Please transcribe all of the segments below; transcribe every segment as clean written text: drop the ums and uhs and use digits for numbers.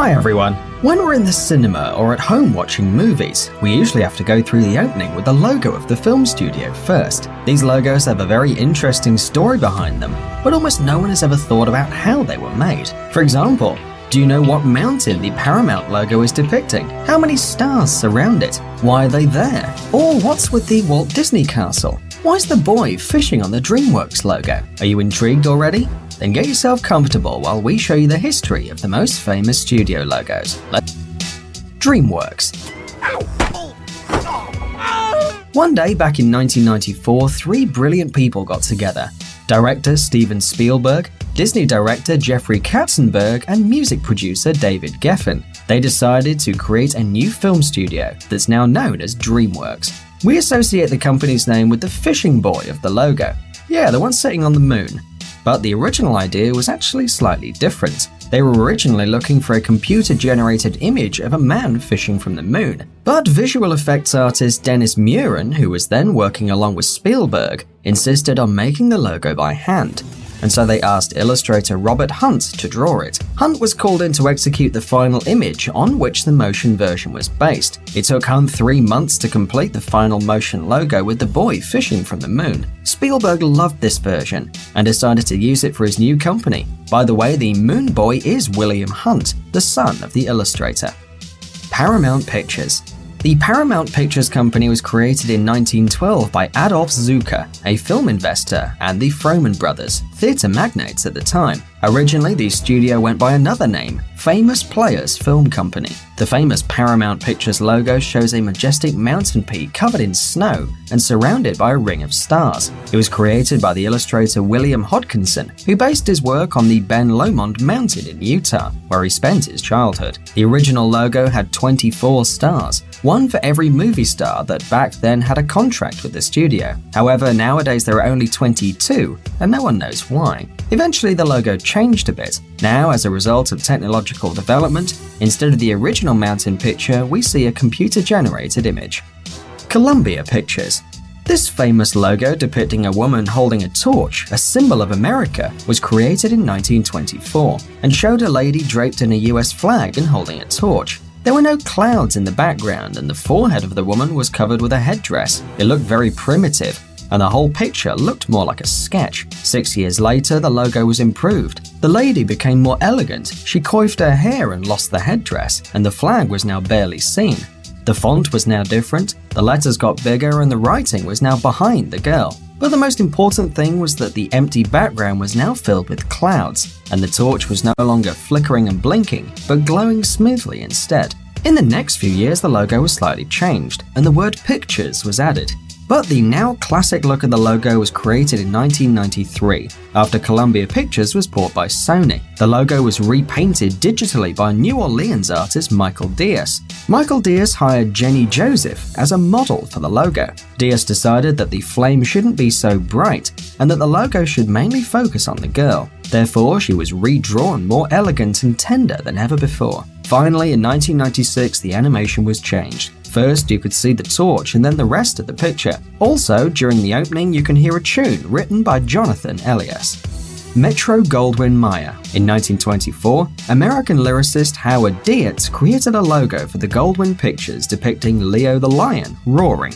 Hi everyone! When we're in the cinema or at home watching movies, we usually have to go through the opening with the logo of the film studio first. These logos have a very interesting story behind them, but almost no one has ever thought about how they were made. For example, do you know what mountain the Paramount logo is depicting? How many stars surround it? Why are they there? Or what's with the Walt Disney Castle? Why is the boy fishing on the DreamWorks logo? Are you intrigued already? Then get yourself comfortable while we show you the history of the most famous studio logos. DreamWorks. One day back in 1994, three brilliant people got together. Director Steven Spielberg, Disney director Jeffrey Katzenberg, and music producer David Geffen. They decided to create a new film studio that's now known as DreamWorks. We associate the company's name with the fishing boy of the logo. Yeah, the one sitting on the moon. But the original idea was actually slightly different. They were originally looking for a computer-generated image of a man fishing from the moon. But visual effects artist Dennis Muren, who was then working along with Spielberg, insisted on making the logo by hand. And so they asked illustrator Robert Hunt to draw it. Hunt was called in to execute the final image on which the motion version was based. It took Hunt 3 months to complete the final motion logo with the boy fishing from the moon. Spielberg loved this version and decided to use it for his new company. By the way, the moon boy is William Hunt, the son of the illustrator. Paramount Pictures. The Paramount Pictures Company was created in 1912 by Adolf Zukor, a film investor, and the Frohman brothers, theatre magnates at the time. Originally, the studio went by another name, Famous Players Film Company. The famous Paramount Pictures logo shows a majestic mountain peak covered in snow and surrounded by a ring of stars. It was created by the illustrator William Hodkinson, who based his work on the Ben Lomond Mountain in Utah, where he spent his childhood. The original logo had 24 stars, one for every movie star that back then had a contract with the studio. However, nowadays there are only 22, and no one knows why. Eventually the logo changed a bit. Now, as a result of technological development, instead of the original mountain picture, we see a computer-generated image. Columbia Pictures. This famous logo depicting a woman holding a torch, a symbol of America, was created in 1924 and showed a lady draped in a US flag and holding a torch. There were no clouds in the background, and the forehead of the woman was covered with a headdress. It looked very primitive, and the whole picture looked more like a sketch. 6 years later, the logo was improved. The lady became more elegant, she coiffed her hair and lost the headdress, and the flag was now barely seen. The font was now different, the letters got bigger, and the writing was now behind the girl. But the most important thing was that the empty background was now filled with clouds, and the torch was no longer flickering and blinking, but glowing smoothly instead. In the next few years, the logo was slightly changed, and the word pictures was added. But the now classic look of the logo was created in 1993, after Columbia Pictures was bought by Sony. The logo was repainted digitally by New Orleans artist Michael Diaz. Michael Diaz hired Jenny Joseph as a model for the logo. Diaz decided that the flame shouldn't be so bright, and that the logo should mainly focus on the girl. Therefore, she was redrawn more elegant and tender than ever before. Finally, in 1996, the animation was changed. First, you could see the torch and then the rest of the picture. Also, during the opening, you can hear a tune written by Jonathan Elias. Metro-Goldwyn-Mayer. In 1924, American lyricist Howard Dietz created a logo for the Goldwyn Pictures depicting Leo the lion roaring.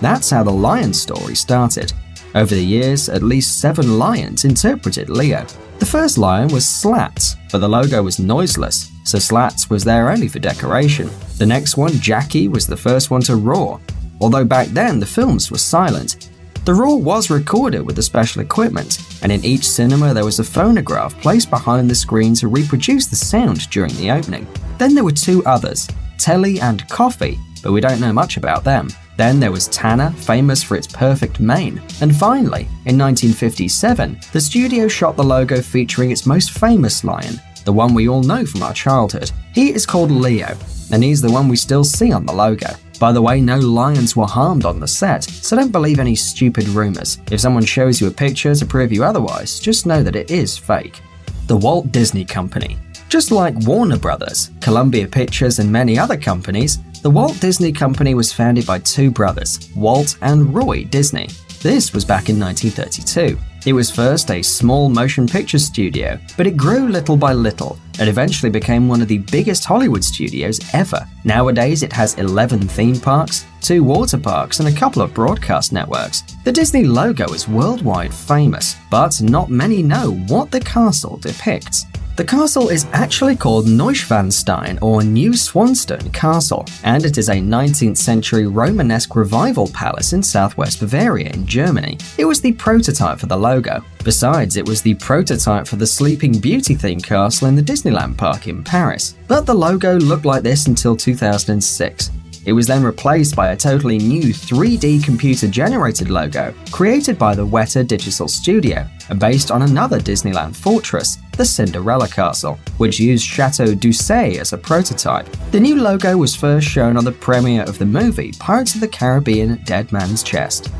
That's how the lion story started. Over the years, at least 7 lions interpreted Leo. The first lion was Slats, but the logo was noiseless, so Slats was there only for decoration. The next one, Jackie, was the first one to roar, although back then the films were silent. The roar was recorded with the special equipment, and in each cinema there was a phonograph placed behind the screen to reproduce the sound during the opening. Then there were 2 others, Telly and Coffee, but we don't know much about them. Then there was Tanner, famous for its perfect mane. And finally, in 1957, the studio shot the logo featuring its most famous lion, the one we all know from our childhood. He is called Leo, and he's the one we still see on the logo. By the way, no lions were harmed on the set, so don't believe any stupid rumors. If someone shows you a picture to prove you otherwise, just know that it is fake. The Walt Disney Company. Just like Warner Brothers, Columbia Pictures, and many other companies, the Walt Disney Company was founded by 2 brothers, Walt and Roy Disney. This was back in 1932. It was first a small motion picture studio, but it grew little by little and eventually became one of the biggest Hollywood studios ever. Nowadays, it has 11 theme parks, 2 water parks, and a couple of broadcast networks. The Disney logo is worldwide famous, but not many know what the castle depicts. The castle is actually called Neuschwanstein or New Swanstone Castle, and it is a 19th century Romanesque revival palace in southwest Bavaria in Germany. It was the prototype for the logo. Besides, it was the prototype for the Sleeping Beauty themed castle in the Disneyland park in Paris. But the logo looked like this until 2006. It was then replaced by a totally new 3D computer-generated logo created by the Weta Digital Studio and based on another Disneyland fortress, the Cinderella Castle, which used Chateau d'Orsay as a prototype. The new logo was first shown on the premiere of the movie Pirates of the Caribbean: Dead Man's Chest.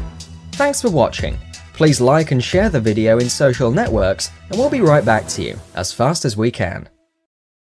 Thanks for watching. Please like and share the video in social networks, and we'll be right back to you as fast as we can.